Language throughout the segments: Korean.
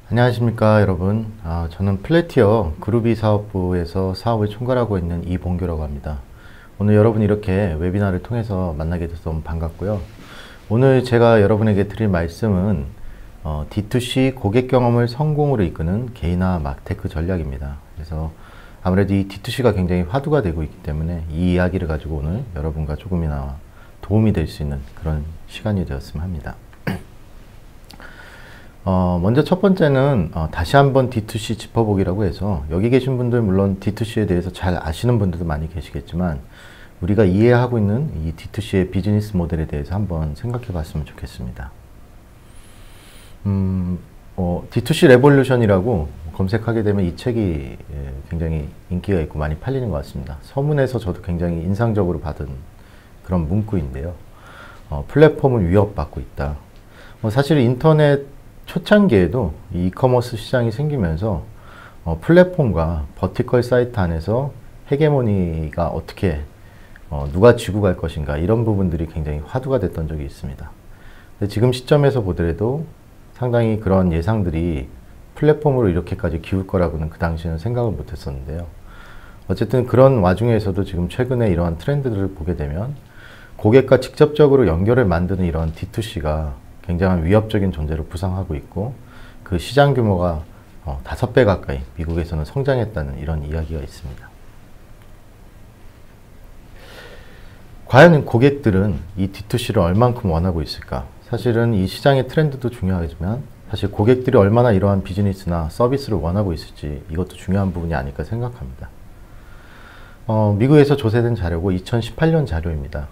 안녕하십니까 여러분. 저는 플래티어 그루비 사업부에서 사업을 총괄하고 있는 이봉규라고 합니다. 오늘 여러분 이렇게 웨비나를 통해서 만나게 돼서 너무 반갑고요. 오늘 제가 여러분에게 드릴 말씀은 D2C 고객 경험을 성공으로 이끄는 개인화 마케테크 전략입니다. 그래서 아무래도 이 D2C가 굉장히 화두가 되고 있기 때문에 이 이야기를 가지고 오늘 여러분과 조금이나마 도움이 될 수 있는 그런 시간이 되었으면 합니다. 먼저 첫 번째는 다시 한번 D2C 짚어보기라고 해서, 여기 계신 분들 물론 D2C에 대해서 잘 아시는 분들도 많이 계시겠지만 우리가 이해하고 있는 이 D2C의 비즈니스 모델에 대해서 한번 생각해 봤으면 좋겠습니다. D2C 레볼루션이라고 검색하게 되면 이 책이 굉장히 인기가 있고 많이 팔리는 것 같습니다. 서문에서 저도 굉장히 인상적으로 받은 그런 문구인데요. 플랫폼을 위협받고 있다. 사실 인터넷 초창기에도 이 이커머스 시장이 생기면서 플랫폼과 버티컬 사이트 안에서 헤게모니가 어떻게 누가 쥐고 갈 것인가, 이런 부분들이 굉장히 화두가 됐던 적이 있습니다. 근데 지금 시점에서 보더라도 상당히 그런 예상들이 플랫폼으로 이렇게까지 기울 거라고는 그 당시에는 생각을 못 했었는데요. 어쨌든 그런 와중에서도 지금 최근에 이러한 트렌드들을 보게 되면 고객과 직접적으로 연결을 만드는 이런 D2C가 굉장한 위협적인 존재로 부상하고 있고, 그 시장 규모가 5배 가까이 미국에서는 성장했다는 이런 이야기가 있습니다. 과연 고객들은 이 D2C를 얼만큼 원하고 있을까? 사실은 이 시장의 트렌드도 중요하지만 사실 고객들이 얼마나 이러한 비즈니스나 서비스를 원하고 있을지, 이것도 중요한 부분이 아닐까 생각합니다. 미국에서 조사된 자료고 2018년 자료입니다.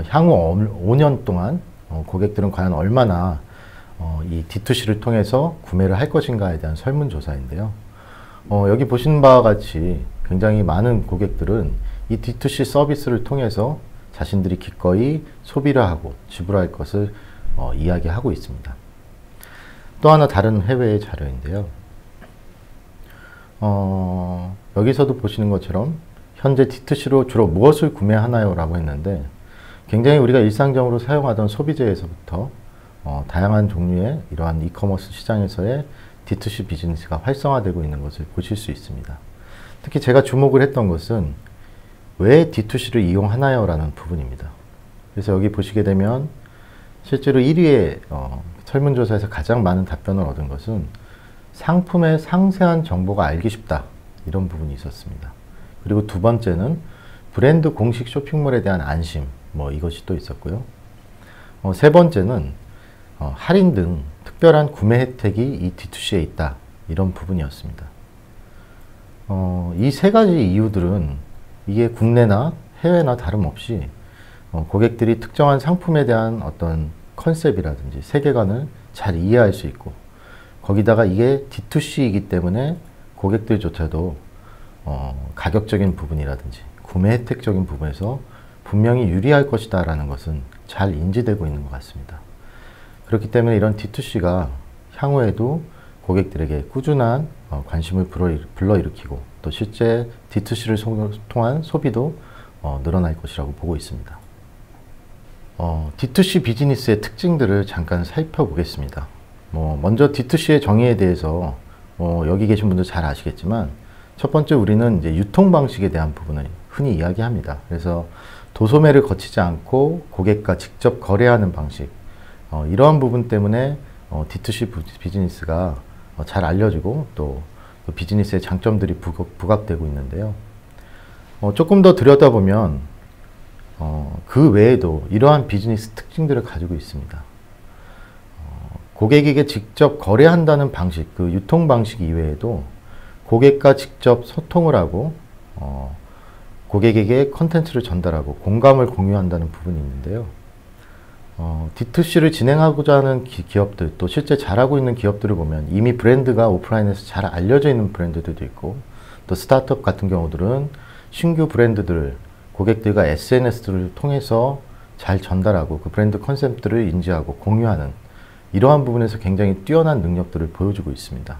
향후 5년 동안 고객들은 과연 얼마나 이 D2C를 통해서 구매를 할 것인가에 대한 설문조사인데요. 여기 보시는 바와 같이 굉장히 많은 고객들은 이 D2C 서비스를 통해서 자신들이 기꺼이 소비를 하고 지불할 것을 이야기하고 있습니다. 또 하나 다른 해외의 자료인데요. 여기서도 보시는 것처럼 현재 D2C로 주로 무엇을 구매하나요? 라고 했는데, 굉장히 우리가 일상적으로 사용하던 소비재에서부터 다양한 종류의 이러한 이커머스 시장에서의 D2C 비즈니스가 활성화되고 있는 것을 보실 수 있습니다. 특히 제가 주목을 했던 것은 왜 D2C를 이용하나요? 라는 부분입니다. 그래서 여기 보시게 되면 실제로 1위의 설문조사에서 가장 많은 답변을 얻은 것은 상품의 상세한 정보가 알기 쉽다, 이런 부분이 있었습니다. 그리고 두 번째는 브랜드 공식 쇼핑몰에 대한 안심, 이것이 또 있었고요. 세 번째는 할인 등 특별한 구매 혜택이 이 D2C에 있다, 이런 부분이었습니다. 이 세 가지 이유들은 이게 국내나 해외나 다름없이 고객들이 특정한 상품에 대한 어떤 컨셉이라든지 세계관을 잘 이해할 수 있고, 거기다가 이게 D2C이기 때문에 고객들조차도 가격적인 부분이라든지 구매 혜택적인 부분에서 분명히 유리할 것이다 라는 것은 잘 인지되고 있는 것 같습니다. 그렇기 때문에 이런 D2C가 향후에도 고객들에게 꾸준한 관심을 불러일으키고, 또 실제 D2C를 통한 소비도 늘어날 것이라고 보고 있습니다. D2C 비즈니스의 특징들을 잠깐 살펴보겠습니다. 먼저 D2C의 정의에 대해서 여기 계신 분들 잘 아시겠지만, 첫 번째 우리는 이제 유통 방식에 대한 부분을 흔히 이야기합니다. 그래서 도소매를 거치지 않고 고객과 직접 거래하는 방식, 이러한 부분 때문에 D2C 비즈니스가 잘 알려지고 또 비즈니스의 장점들이 부각되고 있는데요. 조금 더 들여다보면 그 외에도 이러한 비즈니스 특징들을 가지고 있습니다. 고객에게 직접 거래한다는 방식, 그 유통 방식 이외에도 고객과 직접 소통을 하고 고객에게 컨텐츠를 전달하고 공감을 공유한다는 부분이 있는데요. D2C를 진행하고자 하는 기업들, 또 실제 잘하고 있는 기업들을 보면 이미 브랜드가 오프라인에서 잘 알려져 있는 브랜드들도 있고, 또 스타트업 같은 경우들은 신규 브랜드들을 고객들과 SNS를 통해서 잘 전달하고 그 브랜드 컨셉들을 인지하고 공유하는, 이러한 부분에서 굉장히 뛰어난 능력들을 보여주고 있습니다.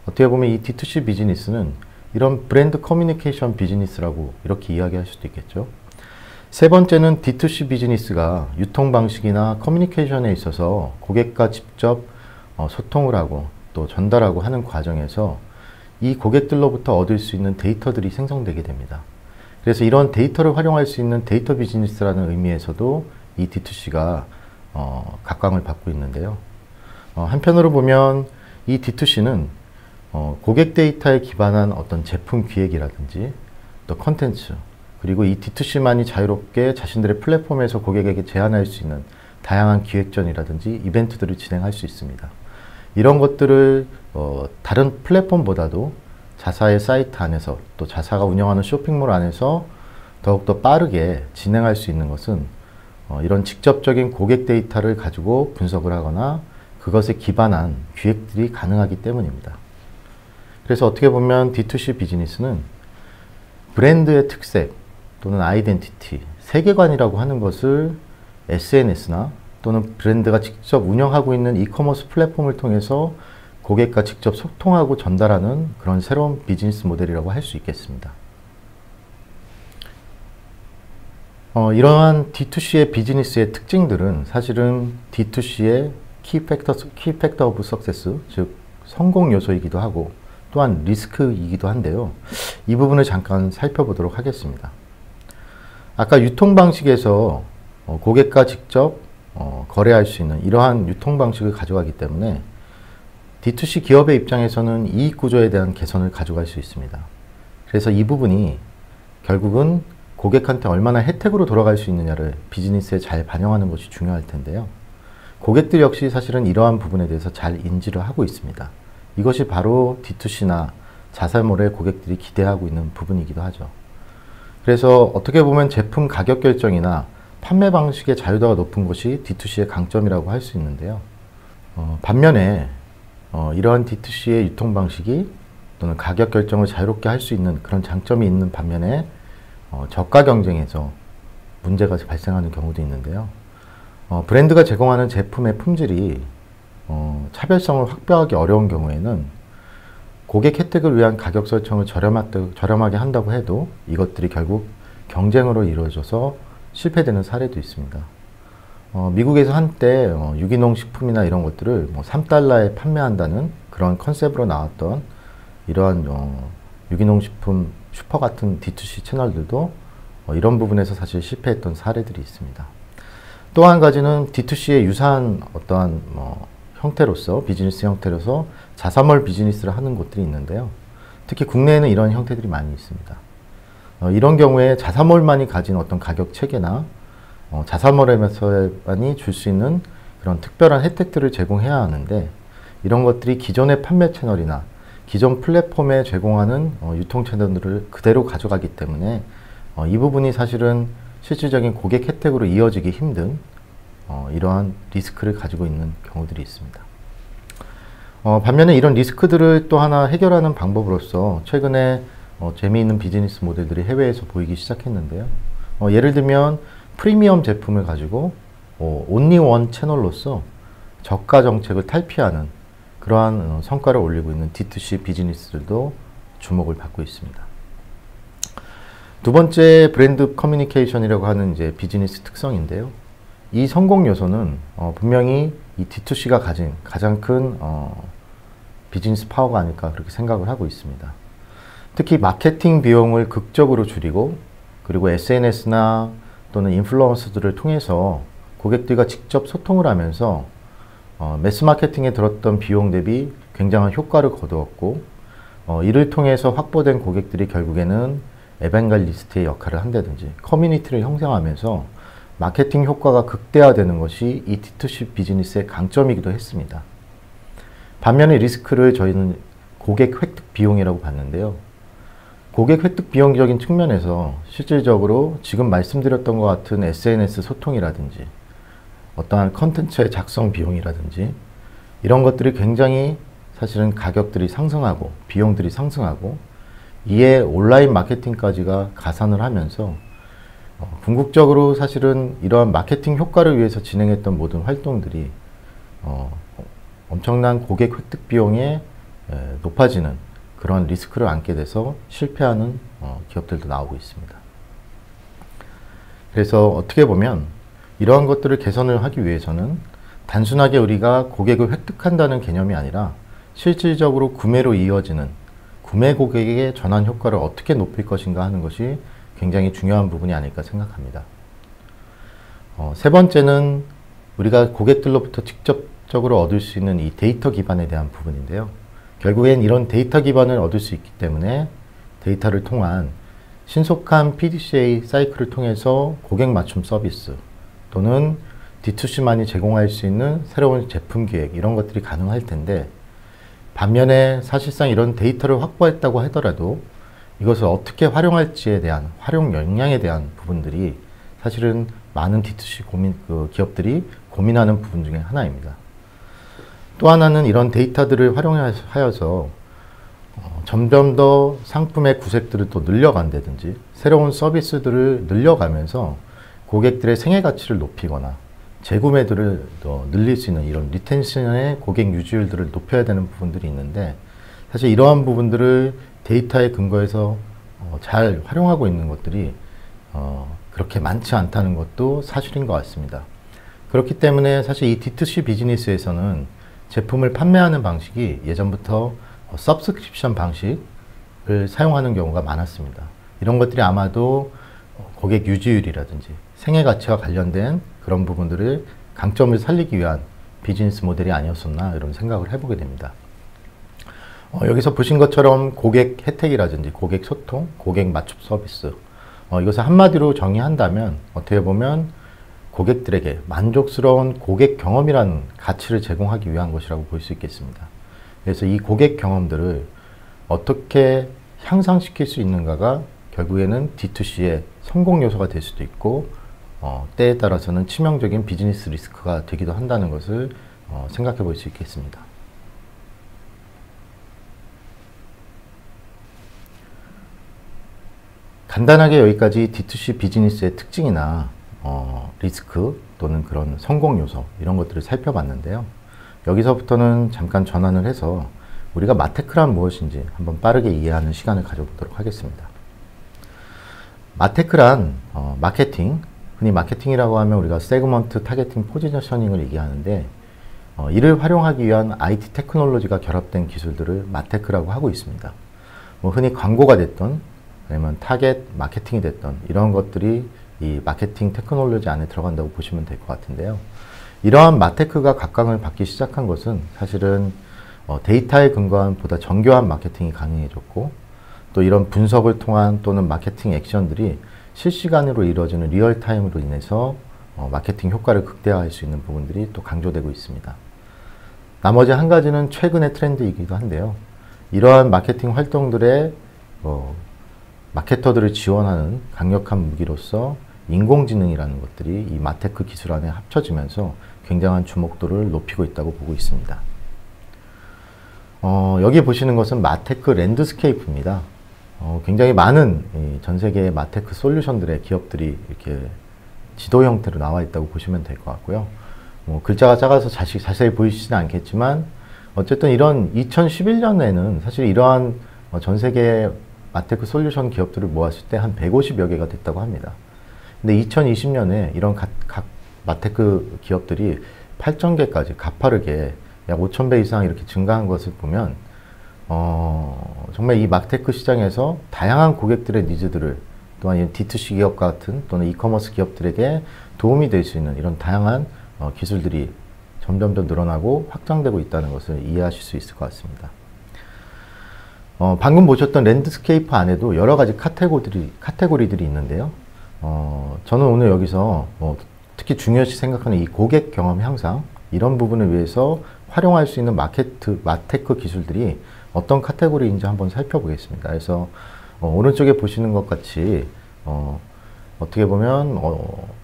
어떻게 보면 이 D2C 비즈니스는 이런 브랜드 커뮤니케이션 비즈니스라고 이렇게 이야기할 수도 있겠죠. 세 번째는 D2C 비즈니스가 유통 방식이나 커뮤니케이션에 있어서 고객과 직접 소통을 하고 또 전달하고 하는 과정에서 이 고객들로부터 얻을 수 있는 데이터들이 생성되게 됩니다. 그래서 이런 데이터를 활용할 수 있는 데이터 비즈니스라는 의미에서도 이 D2C가 각광을 받고 있는데요. 한편으로 보면 이 D2C는 고객 데이터에 기반한 어떤 제품 기획이라든지 또 컨텐츠, 그리고 이 D2C만이 자유롭게 자신들의 플랫폼에서 고객에게 제안할 수 있는 다양한 기획전이라든지 이벤트들을 진행할 수 있습니다. 이런 것들을 다른 플랫폼보다도 자사의 사이트 안에서 또 자사가 운영하는 쇼핑몰 안에서 더욱더 빠르게 진행할 수 있는 것은 이런 직접적인 고객 데이터를 가지고 분석을 하거나 그것에 기반한 기획들이 가능하기 때문입니다. 그래서 어떻게 보면 D2C 비즈니스는 브랜드의 특색 또는 아이덴티티, 세계관이라고 하는 것을 SNS나 또는 브랜드가 직접 운영하고 있는 이커머스 플랫폼을 통해서 고객과 직접 소통하고 전달하는 그런 새로운 비즈니스 모델이라고 할 수 있겠습니다. 이러한 D2C의 비즈니스의 특징들은 사실은 D2C의 키팩터 오브 석세스, 즉 성공 요소이기도 하고 또한 리스크이기도 한데요. 이 부분을 잠깐 살펴보도록 하겠습니다. 아까 유통 방식에서 고객과 직접 거래할 수 있는 이러한 유통 방식을 가져가기 때문에 D2C 기업의 입장에서는 이익 구조에 대한 개선을 가져갈 수 있습니다. 그래서 이 부분이 결국은 고객한테 얼마나 혜택으로 돌아갈 수 있느냐를 비즈니스에 잘 반영하는 것이 중요할 텐데요. 고객들 역시 사실은 이러한 부분에 대해서 잘 인지를 하고 있습니다. 이것이 바로 D2C나 자사몰의 고객들이 기대하고 있는 부분이기도 하죠. 그래서 어떻게 보면 제품 가격 결정이나 판매 방식의 자유도가 높은 것이 D2C의 강점이라고 할 수 있는데요. 반면에 이러한 D2C의 유통 방식이 또는 가격 결정을 자유롭게 할 수 있는 그런 장점이 있는 반면에 저가 경쟁에서 문제가 발생하는 경우도 있는데요. 브랜드가 제공하는 제품의 품질이 차별성을 확보하기 어려운 경우에는 고객 혜택을 위한 가격 설정을 저렴하게 한다고 해도 이것들이 결국 경쟁으로 이루어져서 실패되는 사례도 있습니다. 미국에서 한때 유기농 식품이나 이런 것들을 $3에 판매한다는 그런 컨셉으로 나왔던 이러한 유기농 식품 슈퍼 같은 D2C 채널들도 이런 부분에서 사실 실패했던 사례들이 있습니다. 또 한 가지는 D2C의 유사한 어떠한 형태로서, 비즈니스 형태로서 자사몰 비즈니스를 하는 곳들이 있는데요. 특히 국내에는 이런 형태들이 많이 있습니다. 이런 경우에 자사몰만이 가진 어떤 가격 체계나 자사몰에서만이 줄 수 있는 그런 특별한 혜택들을 제공해야 하는데, 이런 것들이 기존의 판매 채널이나 기존 플랫폼에 제공하는 유통 채널들을 그대로 가져가기 때문에 이 부분이 사실은 실질적인 고객 혜택으로 이어지기 힘든 이러한 리스크를 가지고 있는 경우들이 있습니다. 반면에 이런 리스크들을 또 하나 해결하는 방법으로서 최근에 재미있는 비즈니스 모델들이 해외에서 보이기 시작했는데요. 예를 들면 프리미엄 제품을 가지고 온리 원 채널로서 저가 정책을 탈피하는 그러한 성과를 올리고 있는 D2C 비즈니스들도 주목을 받고 있습니다. 두 번째 브랜드 커뮤니케이션이라고 하는 이제 비즈니스 특성인데요. 이 성공 요소는 분명히 이 D2C가 가진 가장 큰 비즈니스 파워가 아닐까 그렇게 생각을 하고 있습니다. 특히 마케팅 비용을 극적으로 줄이고, 그리고 SNS나 또는 인플루언서들을 통해서 고객들과 직접 소통을 하면서 매스 마케팅에 들었던 비용 대비 굉장한 효과를 거두었고, 이를 통해서 확보된 고객들이 결국에는 에반겔리스트의 역할을 한다든지 커뮤니티를 형성하면서 마케팅 효과가 극대화되는 것이 이 D2C 비즈니스의 강점이기도 했습니다. 반면에 리스크를 저희는 고객 획득 비용이라고 봤는데요. 고객 획득 비용적인 측면에서 실질적으로 지금 말씀드렸던 것 같은 SNS 소통이라든지 어떠한 컨텐츠의 작성 비용이라든지 이런 것들이 굉장히 사실은 가격들이 상승하고 비용들이 상승하고, 이에 온라인 마케팅까지가 가산을 하면서 궁극적으로 사실은 이러한 마케팅 효과를 위해서 진행했던 모든 활동들이 엄청난 고객 획득 비용에 높아지는 그런 리스크를 안게 돼서 실패하는 기업들도 나오고 있습니다. 그래서 어떻게 보면 이러한 것들을 개선을 하기 위해서는 단순하게 우리가 고객을 획득한다는 개념이 아니라 실질적으로 구매로 이어지는 구매 고객의 전환 효과를 어떻게 높일 것인가 하는 것이 굉장히 중요한 부분이 아닐까 생각합니다. 세 번째는 우리가 고객들로부터 직접적으로 얻을 수 있는 이 데이터 기반에 대한 부분인데요. 결국엔 이런 데이터 기반을 얻을 수 있기 때문에 데이터를 통한 신속한 PDCA 사이클을 통해서 고객 맞춤 서비스 또는 D2C만이 제공할 수 있는 새로운 제품 기획 이런 것들이 가능할 텐데, 반면에 사실상 이런 데이터를 확보했다고 하더라도 이것을 어떻게 활용할지에 대한 활용 역량에 대한 부분들이 사실은 많은 D2C 기업들이 고민하는 부분 중에 하나입니다. 또 하나는 이런 데이터들을 활용하여서 점점 더 상품의 구색들을 또 늘려간다든지 새로운 서비스들을 늘려가면서 고객들의 생애 가치를 높이거나 재구매들을 더 늘릴 수 있는 이런 리텐션의 고객 유지율들을 높여야 되는 부분들이 있는데, 사실 이러한 부분들을 데이터에 근거해서 잘 활용하고 있는 것들이 그렇게 많지 않다는 것도 사실인 것 같습니다. 그렇기 때문에 사실 이 D2C 비즈니스에서는 제품을 판매하는 방식이 예전부터 서브스크립션 방식을 사용하는 경우가 많았습니다. 이런 것들이 아마도 고객 유지율이라든지 생애 가치와 관련된 그런 부분들을 강점을 살리기 위한 비즈니스 모델이 아니었었나 이런 생각을 해보게 됩니다. 여기서 보신 것처럼 고객 혜택이라든지 고객 소통, 고객 맞춤 서비스, 이것을 한마디로 정의한다면 어떻게 보면 고객들에게 만족스러운 고객 경험이라는 가치를 제공하기 위한 것이라고 볼 수 있겠습니다. 그래서 이 고객 경험들을 어떻게 향상시킬 수 있는가가 결국에는 D2C의 성공 요소가 될 수도 있고 때에 따라서는 치명적인 비즈니스 리스크가 되기도 한다는 것을 생각해 볼 수 있겠습니다. 간단하게 여기까지 D2C 비즈니스의 특징이나 리스크 또는 그런 성공 요소 이런 것들을 살펴봤는데요. 여기서부터는 잠깐 전환을 해서 우리가 마테크란 무엇인지 한번 빠르게 이해하는 시간을 가져보도록 하겠습니다. 마테크란 마케팅, 흔히 마케팅이라고 하면 우리가 세그먼트 타겟팅 포지셔닝을 얘기하는데, 이를 활용하기 위한 IT 테크놀로지가 결합된 기술들을 마테크라고 하고 있습니다. 흔히 광고가 됐던 아니면 타겟 마케팅이 됐던 이런 것들이 이 마케팅 테크놀로지 안에 들어간다고 보시면 될 것 같은데요. 이러한 마테크가 각광을 받기 시작한 것은 사실은 데이터에 근거한 보다 정교한 마케팅이 가능해졌고, 또 이런 분석을 통한 또는 마케팅 액션들이 실시간으로 이루어지는 리얼타임으로 인해서 마케팅 효과를 극대화할 수 있는 부분들이 또 강조되고 있습니다. 나머지 한 가지는 최근의 트렌드이기도 한데요. 이러한 마케팅 활동들의 마케터들을 지원하는 강력한 무기로서 인공지능이라는 것들이 이 마테크 기술 안에 합쳐지면서 굉장한 주목도를 높이고 있다고 보고 있습니다. 여기 보시는 것은 마테크 랜드스케이프입니다. 굉장히 많은 전 세계의 마테크 솔루션들의 기업들이 이렇게 지도 형태로 나와 있다고 보시면 될 것 같고요. 글자가 작아서 자세히 보이시지는 않겠지만 어쨌든 이런 2011년에는 사실 이러한 전 세계 마테크 솔루션 기업들을 모았을 때 한 150여 개가 됐다고 합니다. 근데 2020년에 이런 각 마테크 기업들이 8,000개까지 가파르게 약 5,000배 이상 이렇게 증가한 것을 보면 정말 이 마테크 시장에서 다양한 고객들의 니즈들을, 또한 D2C 기업 같은 또는 이커머스 기업들에게 도움이 될 수 있는 이런 다양한 기술들이 점점 더 늘어나고 확장되고 있다는 것을 이해하실 수 있을 것 같습니다. 방금 보셨던 랜드스케이프 안에도 여러 가지 카테고리들이 있는데요. 저는 오늘 여기서 특히 중요시 생각하는 이 고객 경험 향상, 이런 부분을 위해서 활용할 수 있는 마테크 기술들이 어떤 카테고리인지 한번 살펴보겠습니다. 그래서 오른쪽에 보시는 것 같이 어떻게 보면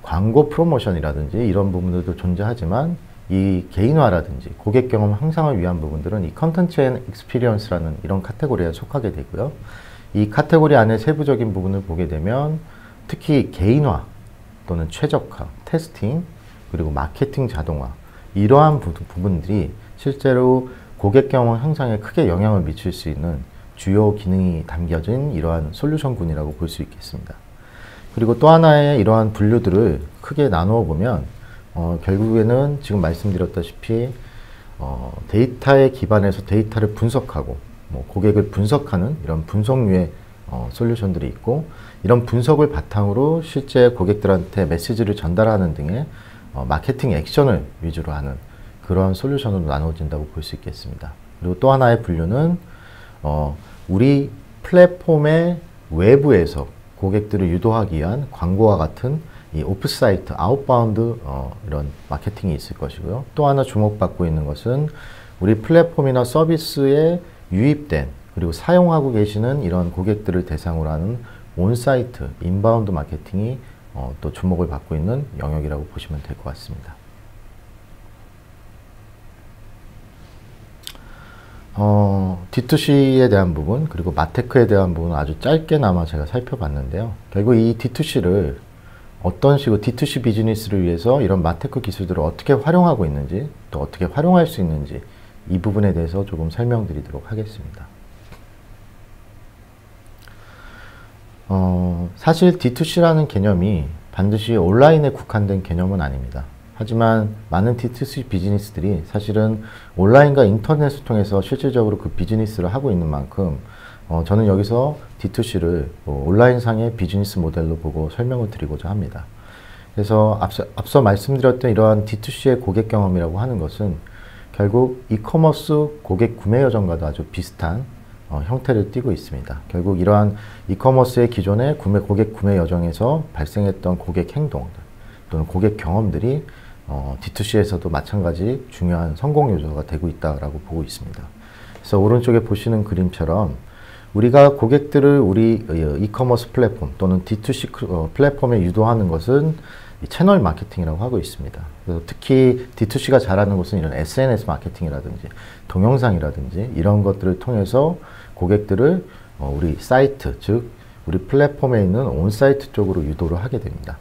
광고 프로모션이라든지 이런 부분들도 존재하지만 이 개인화라든지 고객 경험 향상을 위한 부분들은 이 컨텐츠 앤 익스피리언스라는 이런 카테고리에 속하게 되고요. 이 카테고리 안에 세부적인 부분을 보게 되면 특히 개인화 또는 최적화, 테스팅, 그리고 마케팅 자동화, 이러한 부분들이 실제로 고객 경험 향상에 크게 영향을 미칠 수 있는 주요 기능이 담겨진 이러한 솔루션군이라고 볼 수 있겠습니다. 그리고 또 하나의 이러한 분류들을 크게 나누어 보면 결국에는 지금 말씀드렸다시피 데이터에 기반해서 데이터를 분석하고 고객을 분석하는 이런 분석류의 솔루션들이 있고, 이런 분석을 바탕으로 실제 고객들한테 메시지를 전달하는 등의 마케팅 액션을 위주로 하는 그러한 솔루션으로 나눠진다고 볼 수 있겠습니다. 그리고 또 하나의 분류는 우리 플랫폼의 외부에서 고객들을 유도하기 위한 광고와 같은 이 오프사이트, 아웃바운드 이런 마케팅이 있을 것이고요. 또 하나 주목받고 있는 것은 우리 플랫폼이나 서비스에 유입된 그리고 사용하고 계시는 이런 고객들을 대상으로 하는 온사이트, 인바운드 마케팅이 또 주목을 받고 있는 영역이라고 보시면 될 것 같습니다. D2C에 대한 부분, 그리고 마테크에 대한 부분은 아주 짧게나마 제가 살펴봤는데요. 결국 이 D2C를 어떤 식으로 D2C 비즈니스를 위해서 이런 마테크 기술들을 어떻게 활용하고 있는지, 또 어떻게 활용할 수 있는지, 이 부분에 대해서 조금 설명드리도록 하겠습니다. 사실 D2C라는 개념이 반드시 온라인에 국한된 개념은 아닙니다. 하지만 많은 D2C 비즈니스들이 사실은 온라인과 인터넷을 통해서 실질적으로 그 비즈니스를 하고 있는 만큼 저는 여기서 D2C를 온라인상의 비즈니스 모델로 보고 설명을 드리고자 합니다. 그래서 앞서 말씀드렸던 이러한 D2C의 고객 경험이라고 하는 것은 결국 이커머스 고객 구매 여정과도 아주 비슷한 형태를 띠고 있습니다. 결국 이러한 이커머스의 기존의 고객 구매 여정에서 발생했던 고객 행동들 또는 고객 경험들이 D2C에서도 마찬가지 중요한 성공 요소가 되고 있다고 보고 있습니다. 그래서 오른쪽에 보시는 그림처럼 우리가 고객들을 우리 이커머스 플랫폼 또는 D2C 플랫폼에 유도하는 것은 채널 마케팅이라고 하고 있습니다. 그래서 특히 D2C가 잘하는 것은 이런 SNS 마케팅이라든지 동영상이라든지 이런 것들을 통해서 고객들을 우리 사이트, 즉 우리 플랫폼에 있는 온사이트 쪽으로 유도를 하게 됩니다.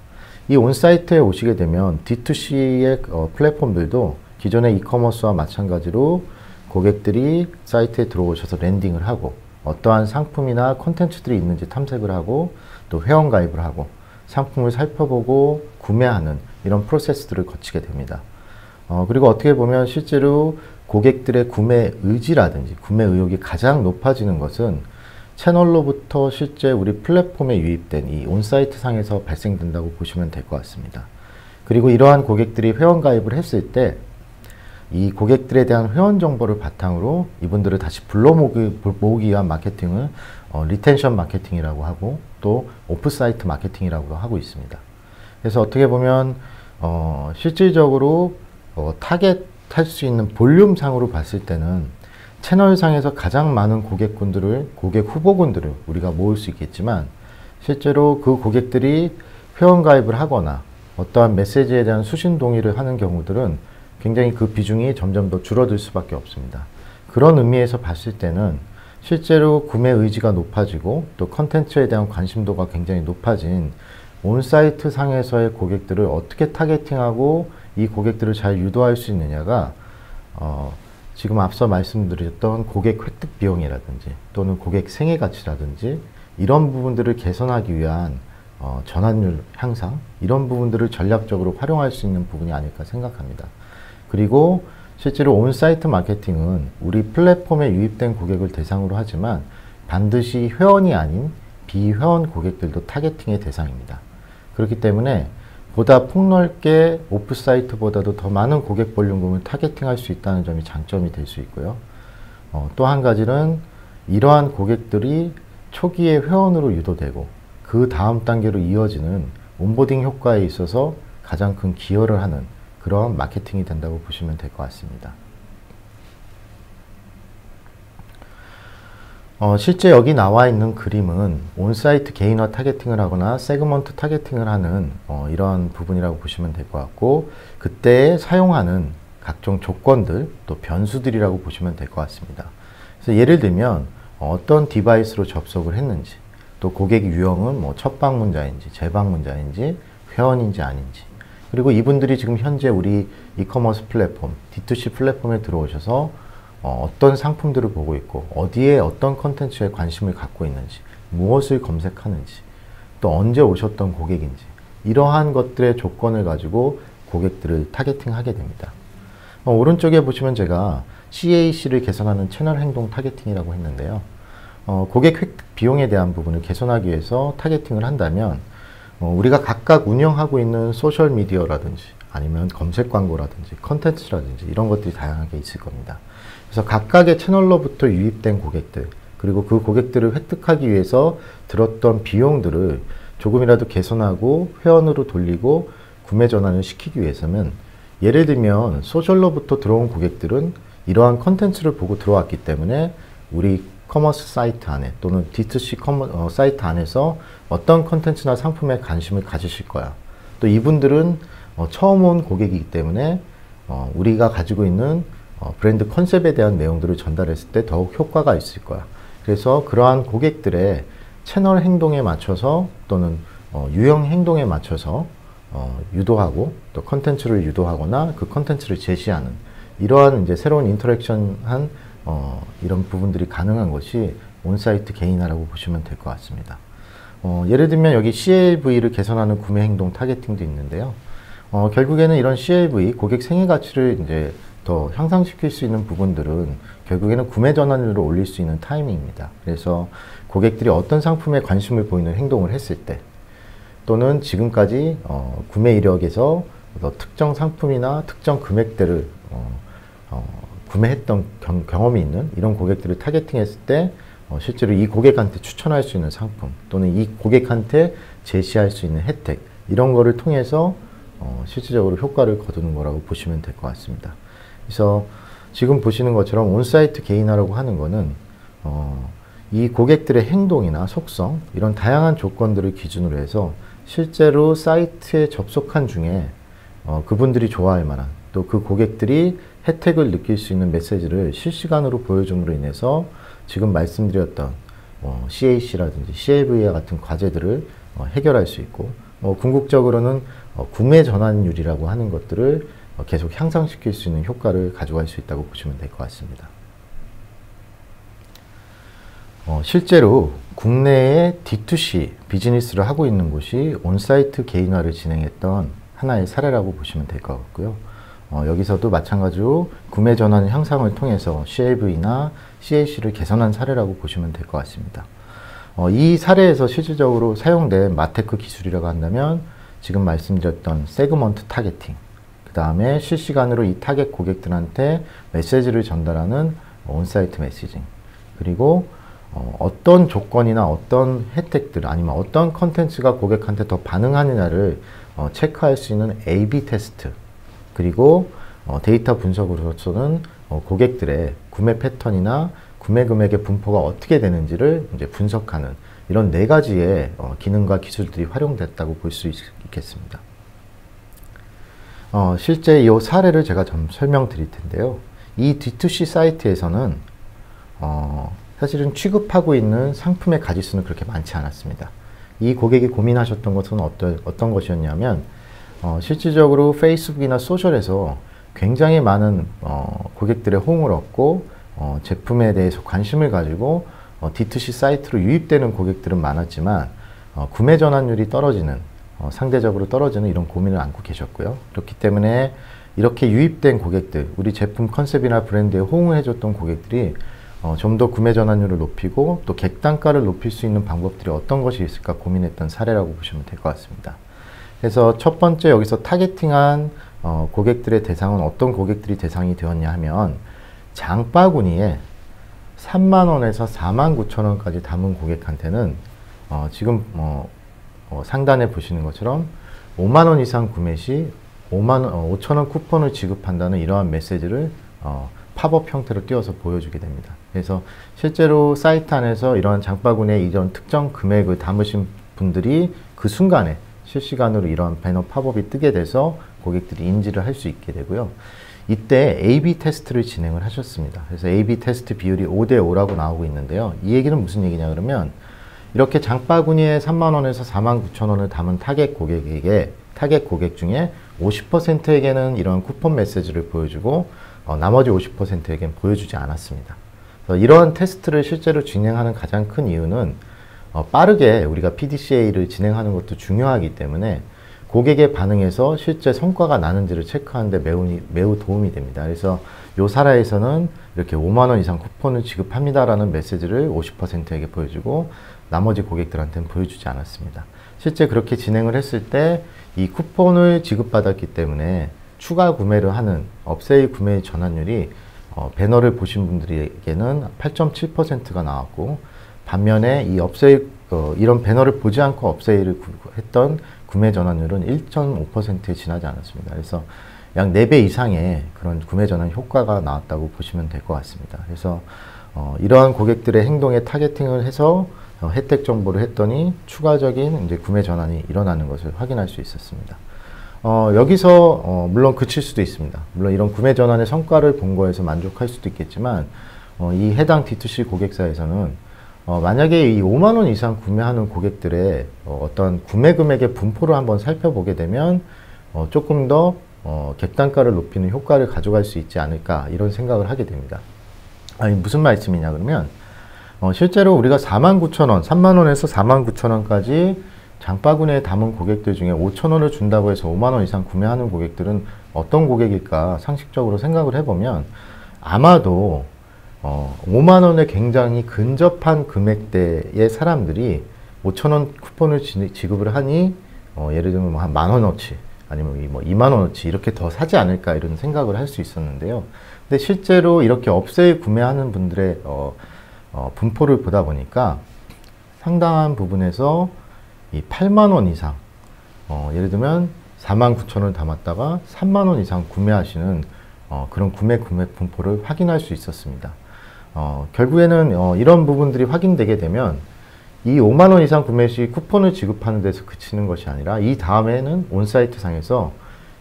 이 온사이트에 오시게 되면 D2C의 플랫폼들도 기존의 이커머스와 마찬가지로 고객들이 사이트에 들어오셔서 랜딩을 하고 어떠한 상품이나 콘텐츠들이 있는지 탐색을 하고 또 회원가입을 하고 상품을 살펴보고 구매하는 이런 프로세스들을 거치게 됩니다. 그리고 어떻게 보면 실제로 고객들의 구매 의지라든지 구매 의욕이 가장 높아지는 것은 채널로부터 실제 우리 플랫폼에 유입된 이 온사이트 상에서 발생된다고 보시면 될 것 같습니다. 그리고 이러한 고객들이 회원가입을 했을 때 이 고객들에 대한 회원 정보를 바탕으로 이분들을 다시 불러 모으기 위한 마케팅을 리텐션 마케팅이라고 하고 또 오프사이트 마케팅이라고 하고 있습니다. 그래서 어떻게 보면 실질적으로 타겟할 수 있는 볼륨상으로 봤을 때는 채널상에서 가장 많은 고객 후보군들을 우리가 모을 수 있겠지만 실제로 그 고객들이 회원가입을 하거나 어떠한 메시지에 대한 수신 동의를 하는 경우들은 굉장히 그 비중이 점점 더 줄어들 수밖에 없습니다. 그런 의미에서 봤을 때는 실제로 구매 의지가 높아지고 또 컨텐츠에 대한 관심도가 굉장히 높아진 온사이트 상에서의 고객들을 어떻게 타겟팅하고 이 고객들을 잘 유도할 수 있느냐가 지금 앞서 말씀드렸던 고객 획득 비용이라든지 또는 고객 생애 가치라든지 이런 부분들을 개선하기 위한 전환율 향상 이런 부분들을 전략적으로 활용할 수 있는 부분이 아닐까 생각합니다. 그리고 실제로 온사이트 마케팅은 우리 플랫폼에 유입된 고객을 대상으로 하지만 반드시 회원이 아닌 비회원 고객들도 타겟팅의 대상입니다. 그렇기 때문에 보다 폭넓게 오프사이트보다도 더 많은 고객 볼륨을 타겟팅할 수 있다는 점이 장점이 될 수 있고요. 또 한 가지는 이러한 고객들이 초기에 회원으로 유도되고 그 다음 단계로 이어지는 온보딩 효과에 있어서 가장 큰 기여를 하는 그런 마케팅이 된다고 보시면 될 것 같습니다. 실제 여기 나와 있는 그림은 온사이트 개인화 타겟팅을 하거나 세그먼트 타겟팅을 하는 이런 부분이라고 보시면 될 것 같고 그때 사용하는 각종 조건들 또 변수들이라고 보시면 될 것 같습니다. 그래서 예를 들면 어떤 디바이스로 접속을 했는지 또 고객 유형은 첫 방문자인지 재방문자인지 회원인지 아닌지 그리고 이분들이 지금 현재 우리 이커머스 플랫폼 D2C 플랫폼에 들어오셔서 어떤 상품들을 보고 있고 어디에 어떤 컨텐츠에 관심을 갖고 있는지, 무엇을 검색하는지, 또 언제 오셨던 고객인지, 이러한 것들의 조건을 가지고 고객들을 타겟팅하게 됩니다. 오른쪽에 보시면 제가 CAC를 개선하는 채널 행동 타겟팅이라고 했는데요. 고객 획득 비용에 대한 부분을 개선하기 위해서 타겟팅을 한다면 우리가 각각 운영하고 있는 소셜미디어라든지 아니면 검색 광고라든지 컨텐츠라든지 이런 것들이 다양하게 있을 겁니다. 그래서 각각의 채널로부터 유입된 고객들, 그리고 그 고객들을 획득하기 위해서 들었던 비용들을 조금이라도 개선하고 회원으로 돌리고 구매 전환을 시키기 위해서는, 예를 들면 소셜로부터 들어온 고객들은 이러한 컨텐츠를 보고 들어왔기 때문에 우리 커머스 사이트 안에 또는 D2C 사이트 안에서 어떤 컨텐츠나 상품에 관심을 가지실 거야. 또 이분들은 처음 온 고객이기 때문에 우리가 가지고 있는 브랜드 컨셉에 대한 내용들을 전달했을 때 더욱 효과가 있을 거야. 그래서 그러한 고객들의 채널 행동에 맞춰서 또는 유형 행동에 맞춰서 유도하고 또 컨텐츠를 유도하거나 그 컨텐츠를 제시하는 이러한 이제 새로운 인터랙션한 이런 부분들이 가능한 것이 온사이트 개인화라고 보시면 될 것 같습니다. 예를 들면 여기 CLV를 개선하는 구매 행동 타겟팅도 있는데요. 결국에는 이런 CLV, 고객 생애 가치를 이제 더 향상시킬 수 있는 부분들은 결국에는 구매 전환율을 올릴 수 있는 타이밍입니다. 그래서 고객들이 어떤 상품에 관심을 보이는 행동을 했을 때, 또는 지금까지 구매 이력에서 특정 상품이나 특정 금액대를 구매했던 경험이 있는 이런 고객들을 타겟팅했을 때 실제로 이 고객한테 추천할 수 있는 상품 또는 이 고객한테 제시할 수 있는 혜택, 이런 거를 통해서 실질적으로 효과를 거두는 거라고 보시면 될 것 같습니다. 그래서 지금 보시는 것처럼 온사이트 개인화라고 하는 거는 이 고객들의 행동이나 속성, 이런 다양한 조건들을 기준으로 해서 실제로 사이트에 접속한 중에 그분들이 좋아할 만한, 또 그 고객들이 혜택을 느낄 수 있는 메시지를 실시간으로 보여줌으로 인해서 지금 말씀드렸던 CAC라든지 CLV와 같은 과제들을 해결할 수 있고, 궁극적으로는 구매 전환율이라고 하는 것들을 계속 향상시킬 수 있는 효과를 가져갈 수 있다고 보시면 될 것 같습니다. 실제로 국내에 D2C 비즈니스를 하고 있는 곳이 온사이트 개인화를 진행했던 하나의 사례라고 보시면 될 것 같고요. 여기서도 마찬가지로 구매 전환 향상을 통해서 CLV나 CAC를 개선한 사례라고 보시면 될 것 같습니다. 이 사례에서 실질적으로 사용된 마테크 기술이라고 한다면 지금 말씀드렸던 세그먼트 타겟팅, 그 다음에 실시간으로 이 타겟 고객들한테 메시지를 전달하는 온사이트 메시징, 그리고 어떤 조건이나 어떤 혜택들 아니면 어떤 컨텐츠가 고객한테 더 반응하느냐를 체크할 수 있는 A/B 테스트, 그리고 데이터 분석으로서는 고객들의 구매 패턴이나 구매 금액의 분포가 어떻게 되는지를 이제 분석하는 이런 4가지의 기능과 기술들이 활용됐다고 볼 수 있겠습니다. 실제 이 사례를 제가 좀 설명드릴 텐데요. 이 D2C 사이트에서는 사실은 취급하고 있는 상품의 가지수는 그렇게 많지 않았습니다. 이 고객이 고민하셨던 것은 어떤 것이었냐면 실질적으로 페이스북이나 소셜에서 굉장히 많은 고객들의 호응을 얻고 제품에 대해서 관심을 가지고 D2C 사이트로 유입되는 고객들은 많았지만 구매 전환율이 떨어지는, 상대적으로 떨어지는 이런 고민을 안고 계셨고요. 그렇기 때문에 이렇게 유입된 고객들, 우리 제품 컨셉이나 브랜드에 호응을 해줬던 고객들이 좀 더 구매 전환율을 높이고 또 객단가를 높일 수 있는 방법들이 어떤 것이 있을까 고민했던 사례라고 보시면 될 것 같습니다. 그래서 첫 번째 여기서 타겟팅한 고객들의 대상은 어떤 고객들이 대상이 되었냐 하면 장바구니에 3만원에서 49,000원까지 담은 고객한테는 지금 상단에 보시는 것처럼 5만원 이상 구매 시 5,000원 쿠폰을 지급한다는 이러한 메시지를 팝업 형태로 띄워서 보여주게 됩니다. 그래서 실제로 사이트 안에서 이런 장바구니에 이런 특정 금액을 담으신 분들이 그 순간에 실시간으로 이런 배너 팝업이 뜨게 돼서 고객들이 인지를 할 수 있게 되고요. 이때 A/B 테스트를 진행을 하셨습니다. 그래서 A/B 테스트 비율이 5대5라고 나오고 있는데요. 이 얘기는 무슨 얘기냐 그러면 이렇게 장바구니에 30,000원에서 49,000원을 담은 타겟 고객 중에 50%에게는 이런 쿠폰 메시지를 보여주고 나머지 50%에겐 보여주지 않았습니다. 그래서 이러한 테스트를 실제로 진행하는 가장 큰 이유는 빠르게 우리가 PDCA를 진행하는 것도 중요하기 때문에 고객의 반응에서 실제 성과가 나는지를 체크하는데 매우 도움이 됩니다. 그래서 요 사례에서는 이렇게 5만 원 이상 쿠폰을 지급합니다라는 메시지를 50%에게 보여주고 나머지 고객들한테는 보여주지 않았습니다. 실제 그렇게 진행을 했을 때 이 쿠폰을 지급받았기 때문에 추가 구매를 하는 업세일 구매의 전환율이 배너를 보신 분들에게는 8.7%가 나왔고, 반면에 이 업세일 이런 배너를 보지 않고 업세일을 했던 구매 전환율은 1.5%에 지나지 않았습니다. 그래서 약 4배 이상의 그런 구매 전환 효과가 나왔다고 보시면 될 것 같습니다. 그래서 이러한 고객들의 행동에 타겟팅을 해서 혜택 정보를 했더니 추가적인 이제 구매 전환이 일어나는 것을 확인할 수 있었습니다. 여기서 물론 그칠 수도 있습니다. 물론 이런 구매 전환의 성과를 본 거에서 만족할 수도 있겠지만 이 해당 D2C 고객사에서는 만약에 이 5만 원 이상 구매하는 고객들의 어떤 구매 금액의 분포를 한번 살펴보게 되면 조금 더 객단가를 높이는 효과를 가져갈 수 있지 않을까, 이런 생각을 하게 됩니다. 아니, 무슨 말씀이냐 그러면 실제로 우리가 49,000원, 3만원에서 49,000원까지 장바구니에 담은 고객들 중에 5,000원을 준다고 해서 5만원 이상 구매하는 고객들은 어떤 고객일까 상식적으로 생각을 해보면 아마도 5만원에 굉장히 근접한 금액대의 사람들이 5,000원 쿠폰을 지급을 하니 예를 들면 한 만원어치 아니면 뭐 2만원어치 이렇게 더 사지 않을까, 이런 생각을 할 수 있었는데요. 근데 실제로 이렇게 업세일 구매하는 분들의 분포를 보다 보니까 상당한 부분에서 이 8만원 이상, 예를 들면 49,000원을 담았다가 3만원 이상 구매하시는 그런 구매 분포를 확인할 수 있었습니다. 결국에는 이런 부분들이 확인되게 되면 이 5만원 이상 구매 시 쿠폰을 지급하는 데서 그치는 것이 아니라 이 다음에는 온사이트 상에서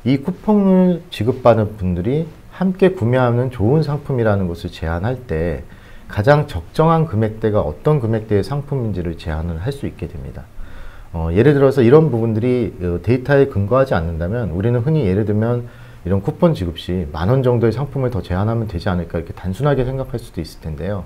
이 쿠폰을 지급받는 분들이 함께 구매하는 좋은 상품이라는 것을 제안할 때 가장 적정한 금액대가 어떤 금액대의 상품인지를 제안을 할 수 있게 됩니다. 예를 들어서 이런 부분들이 데이터에 근거하지 않는다면 우리는 흔히 예를 들면 이런 쿠폰 지급 시 10,000원 정도의 상품을 더 제한하면 되지 않을까, 이렇게 단순하게 생각할 수도 있을 텐데요.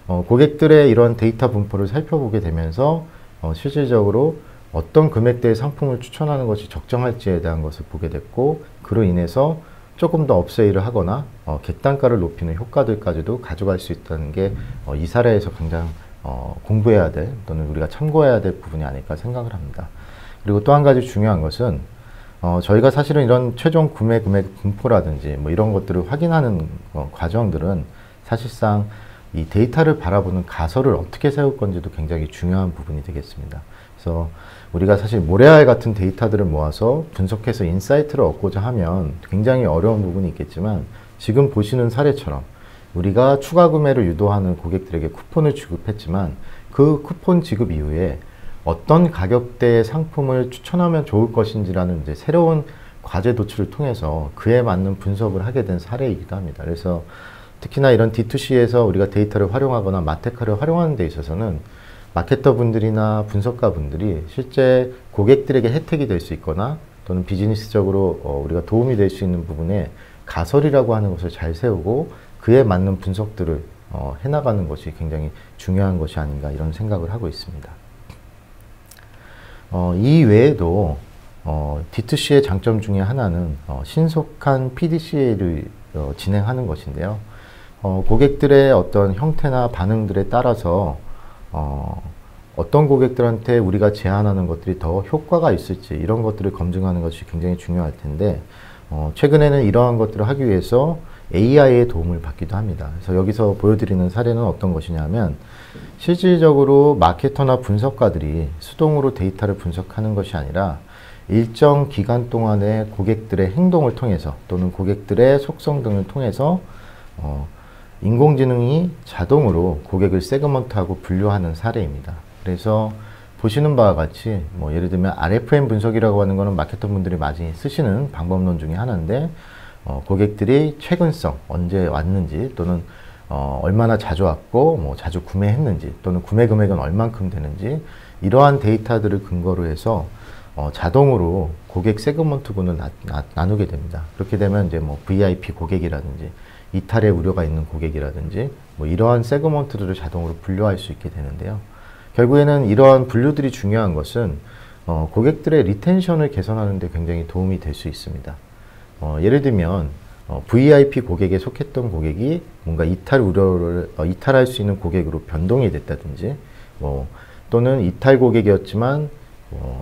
고객들의 이런 데이터 분포를 살펴보게 되면서 실질적으로 어떤 금액대의 상품을 추천하는 것이 적정할지에 대한 것을 보게 됐고, 그로 인해서 조금 더 업세일을 하거나 객단가를 높이는 효과들까지도 가져갈 수 있다는 게 이 사례에서 굉장히 공부해야 될, 또는 우리가 참고해야 될 부분이 아닐까 생각을 합니다. 그리고 또 한 가지 중요한 것은 저희가 사실은 이런 최종 구매 금액 분포라든지 뭐 이런 것들을 확인하는 과정들은 사실상 이 데이터를 바라보는 가설을 어떻게 세울 건지도 굉장히 중요한 부분이 되겠습니다. 그래서 우리가 사실 모래알 같은 데이터들을 모아서 분석해서 인사이트를 얻고자 하면 굉장히 어려운 부분이 있겠지만, 지금 보시는 사례처럼 우리가 추가 구매를 유도하는 고객들에게 쿠폰을 지급했지만 그 쿠폰 지급 이후에 어떤 가격대의 상품을 추천하면 좋을 것인지라는 이제 새로운 과제 도출을 통해서 그에 맞는 분석을 하게 된 사례이기도 합니다. 그래서 특히나 이런 D2C에서 우리가 데이터를 활용하거나 마테카를 활용하는 데 있어서는 마케터 분들이나 분석가 분들이 실제 고객들에게 혜택이 될 수 있거나 또는 비즈니스적으로 우리가 도움이 될 수 있는 부분에 가설이라고 하는 것을 잘 세우고 그에 맞는 분석들을 해나가는 것이 굉장히 중요한 것이 아닌가, 이런 생각을 하고 있습니다. 이 외에도 D2C의 장점 중에 하나는 신속한 PDCA를 진행하는 것인데요. 고객들의 어떤 형태나 반응들에 따라서 어떤 고객들한테 우리가 제안하는 것들이 더 효과가 있을지, 이런 것들을 검증하는 것이 굉장히 중요할 텐데 최근에는 이러한 것들을 하기 위해서 AI의 도움을 받기도 합니다. 그래서 여기서 보여드리는 사례는 어떤 것이냐면, 실질적으로 마케터나 분석가들이 수동으로 데이터를 분석하는 것이 아니라 일정 기간 동안의 고객들의 행동을 통해서 또는 고객들의 속성 등을 통해서 인공지능이 자동으로 고객을 세그먼트하고 분류하는 사례입니다. 그래서 보시는 바와 같이 뭐 예를 들면 RFM 분석이라고 하는 것은 마케터 분들이 많이 쓰시는 방법론 중에 하나인데, 고객들이 최근성, 언제 왔는지 또는 얼마나 자주 왔고 뭐 자주 구매했는지 또는 구매 금액은 얼만큼 되는지, 이러한 데이터들을 근거로 해서 자동으로 고객 세그먼트군을 나누게 됩니다. 그렇게 되면 이제 뭐 VIP 고객이라든지 이탈의 우려가 있는 고객이라든지 뭐 이러한 세그먼트들을 자동으로 분류할 수 있게 되는데요. 결국에는 이러한 분류들이 중요한 것은 고객들의 리텐션을 개선하는 데 굉장히 도움이 될 수 있습니다. 예를 들면 VIP 고객에 속했던 고객이 뭔가 이탈 우려를 이탈할 수 있는 고객으로 변동이 됐다든지 또는 이탈 고객이었지만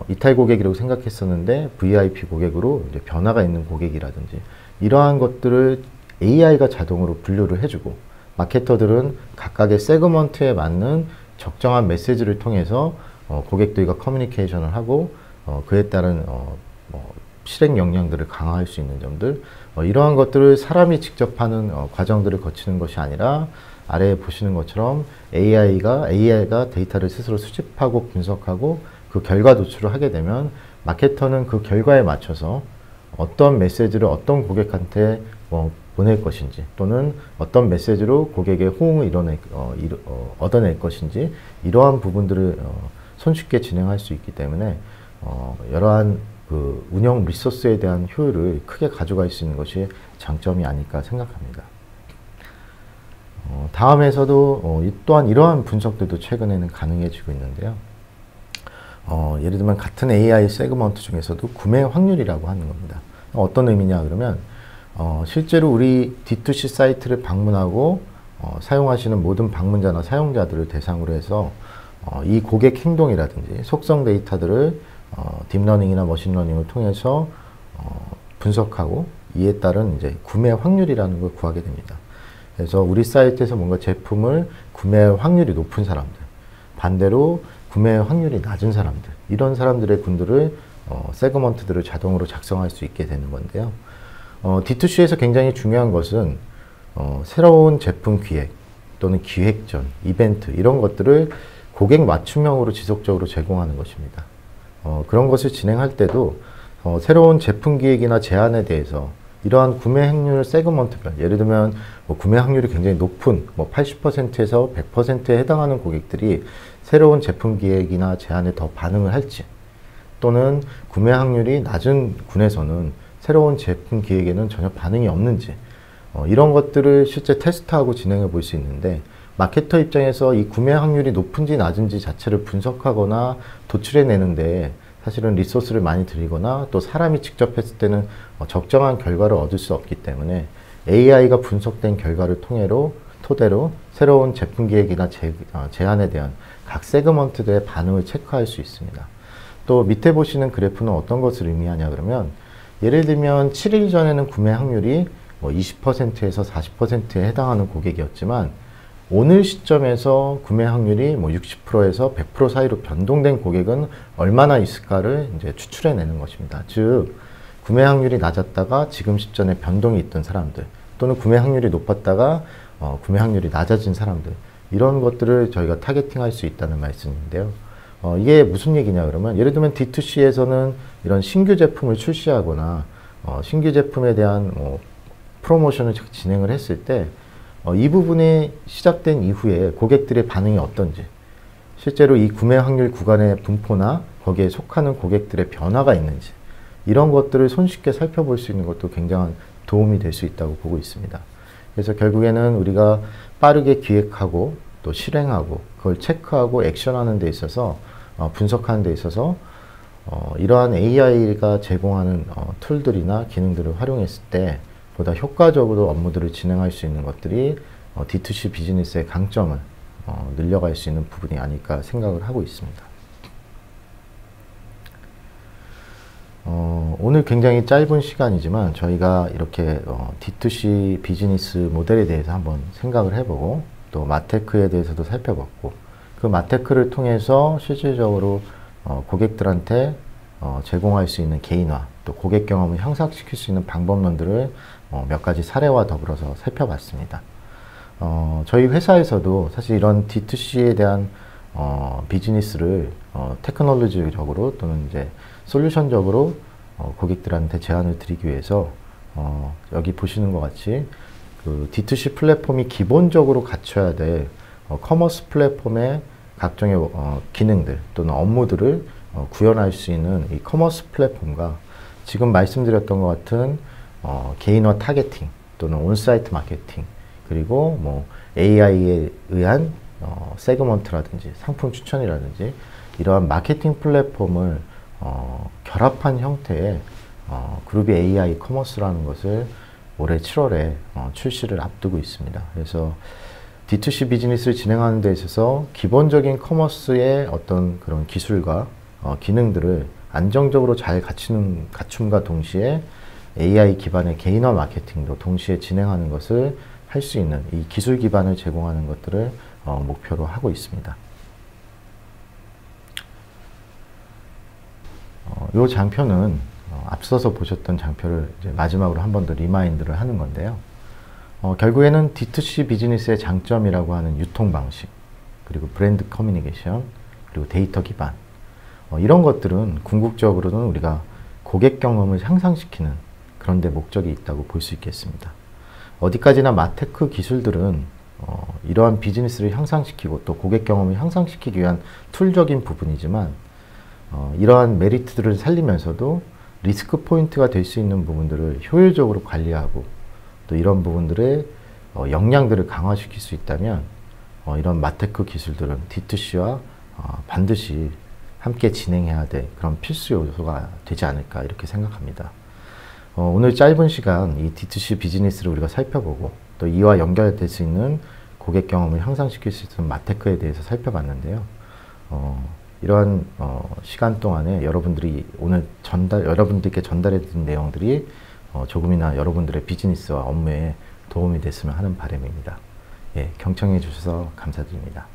이탈 고객이라고 생각했었는데 VIP 고객으로 이제 변화가 있는 고객이라든지 이러한 것들을 AI가 자동으로 분류를 해주고 마케터들은 각각의 세그먼트에 맞는 적정한 메시지를 통해서 고객들과 커뮤니케이션을 하고 그에 따른 실행 역량들을 강화할 수 있는 점들 이러한 것들을 사람이 직접 하는 과정들을 거치는 것이 아니라 아래에 보시는 것처럼 AI가 데이터를 스스로 수집하고 분석하고 그 결과 도출을 하게 되면 마케터는 그 결과에 맞춰서 어떤 메시지를 어떤 고객한테 보낼 것인지 또는 어떤 메시지로 고객의 호응을 얻어낼 것인지 이러한 부분들을 손쉽게 진행할 수 있기 때문에 여러한 그 운영 리소스에 대한 효율을 크게 가져갈 수 있는 것이 장점이 아닐까 생각합니다. 다음에서도 또한 이러한 분석들도 최근에는 가능해지고 있는데요. 예를 들면 같은 AI 세그먼트 중에서도 구매 확률이라고 하는 겁니다. 어떤 의미냐 그러면 실제로 우리 D2C 사이트를 방문하고 사용하시는 모든 방문자나 사용자들을 대상으로 해서 이 고객 행동이라든지 속성 데이터들을 딥러닝이나 머신러닝을 통해서 분석하고 이에 따른 이제 구매 확률이라는 걸 구하게 됩니다. 그래서 우리 사이트에서 뭔가 제품을 구매 확률이 높은 사람들, 반대로 구매 확률이 낮은 사람들, 이런 사람들의 군들을 세그먼트들을 자동으로 작성할 수 있게 되는 건데요. D2C에서 굉장히 중요한 것은 새로운 제품 기획 또는 기획전, 이벤트 이런 것들을 고객 맞춤형으로 지속적으로 제공하는 것입니다. 그런 것을 진행할 때도 새로운 제품 기획이나 제안에 대해서 이러한 구매 행률 세그먼트별, 예를 들면 구매 확률이 굉장히 높은 80%에서 100%에 해당하는 고객들이 새로운 제품 기획이나 제안에 더 반응을 할지, 또는 구매 확률이 낮은 군에서는 새로운 제품 기획에는 전혀 반응이 없는지, 이런 것들을 실제 테스트하고 진행해 볼 수 있는데, 마케터 입장에서 이 구매 확률이 높은지 낮은지 자체를 분석하거나 도출해 내는데 사실은 리소스를 많이 들이거나 또 사람이 직접 했을 때는 적정한 결과를 얻을 수 없기 때문에 AI가 분석된 결과를 토대로 새로운 제품 기획이나 제안에 대한 각 세그먼트들의 반응을 체크할 수 있습니다. 또 밑에 보시는 그래프는 어떤 것을 의미하냐 그러면, 예를 들면 7일 전에는 구매 확률이 20%에서 40%에 해당하는 고객이었지만 오늘 시점에서 구매 확률이 60%에서 100% 사이로 변동된 고객은 얼마나 있을까를 이제 추출해내는 것입니다. 즉, 구매 확률이 낮았다가 지금 시점에 변동이 있던 사람들, 또는 구매 확률이 높았다가 구매 확률이 낮아진 사람들, 이런 것들을 저희가 타겟팅할 수 있다는 말씀인데요. 이게 무슨 얘기냐 그러면, 예를 들면 D2C에서는 이런 신규 제품을 출시하거나 신규 제품에 대한 프로모션을 진행을 했을 때 이 부분이 시작된 이후에 고객들의 반응이 어떤지, 실제로 이 구매 확률 구간의 분포나 거기에 속하는 고객들의 변화가 있는지, 이런 것들을 손쉽게 살펴볼 수 있는 것도 굉장한 도움이 될 수 있다고 보고 있습니다. 그래서 결국에는 우리가 빠르게 기획하고 또 실행하고 그걸 체크하고 액션하는 데 있어서 분석하는 데 있어서 이러한 AI가 제공하는 툴들이나 기능들을 활용했을 때 보다 효과적으로 업무들을 진행할 수 있는 것들이 D2C 비즈니스의 강점을 늘려갈 수 있는 부분이 아닐까 생각을 하고 있습니다. 오늘 굉장히 짧은 시간이지만 저희가 이렇게 D2C 비즈니스 모델에 대해서 한번 생각을 해보고 또 마테크에 대해서도 살펴봤고, 그 마테크를 통해서 실질적으로 고객들한테 제공할 수 있는 개인화, 또 고객 경험을 향상시킬 수 있는 방법론들을 몇 가지 사례와 더불어서 살펴봤습니다. 저희 회사에서도 사실 이런 D2C에 대한 비즈니스를 테크놀로지적으로 또는 이제 솔루션적으로 고객들한테 제안을 드리기 위해서 여기 보시는 것 같이 그 D2C 플랫폼이 기본적으로 갖춰야 될 커머스 플랫폼의 각종의 기능들 또는 업무들을 구현할 수 있는 이 커머스 플랫폼과 지금 말씀드렸던 것 같은 개인화 타겟팅 또는 온사이트 마케팅, 그리고 뭐 AI에 의한 세그먼트라든지 상품 추천이라든지 이러한 마케팅 플랫폼을 결합한 형태의 그루비 AI 커머스라는 것을 올해 7월에 출시를 앞두고 있습니다. 그래서 D2C 비즈니스를 진행하는 데 있어서 기본적인 커머스의 어떤 그런 기술과 기능들을 안정적으로 잘 갖춤과 동시에 AI 기반의 개인화 마케팅도 동시에 진행하는 것을 할 수 있는 이 기술 기반을 제공하는 것들을 목표로 하고 있습니다. 이 장표는 앞서서 보셨던 장표를 이제 마지막으로 한 번 더 리마인드를 하는 건데요. 결국에는 D2C 비즈니스의 장점이라고 하는 유통 방식, 그리고 브랜드 커뮤니케이션, 그리고 데이터 기반, 이런 것들은 궁극적으로는 우리가 고객 경험을 향상시키는 그런 데 목적이 있다고 볼 수 있겠습니다. 어디까지나 마테크 기술들은 이러한 비즈니스를 향상시키고 또 고객 경험을 향상시키기 위한 툴적인 부분이지만 이러한 메리트들을 살리면서도 리스크 포인트가 될 수 있는 부분들을 효율적으로 관리하고 또 이런 부분들의 역량들을 강화시킬 수 있다면 이런 마테크 기술들은 D2C와 반드시 함께 진행해야 될 그런 필수 요소가 되지 않을까 이렇게 생각합니다. 오늘 짧은 시간 이 D2C 비즈니스를 우리가 살펴보고 또 이와 연결될 수 있는 고객 경험을 향상시킬 수 있는 마테크에 대해서 살펴봤는데요. 이러한 시간 동안에 여러분들이 오늘 여러분들께 전달해드린 내용들이 조금이나 여러분들의 비즈니스와 업무에 도움이 됐으면 하는 바람입니다. 예, 경청해 주셔서 감사드립니다.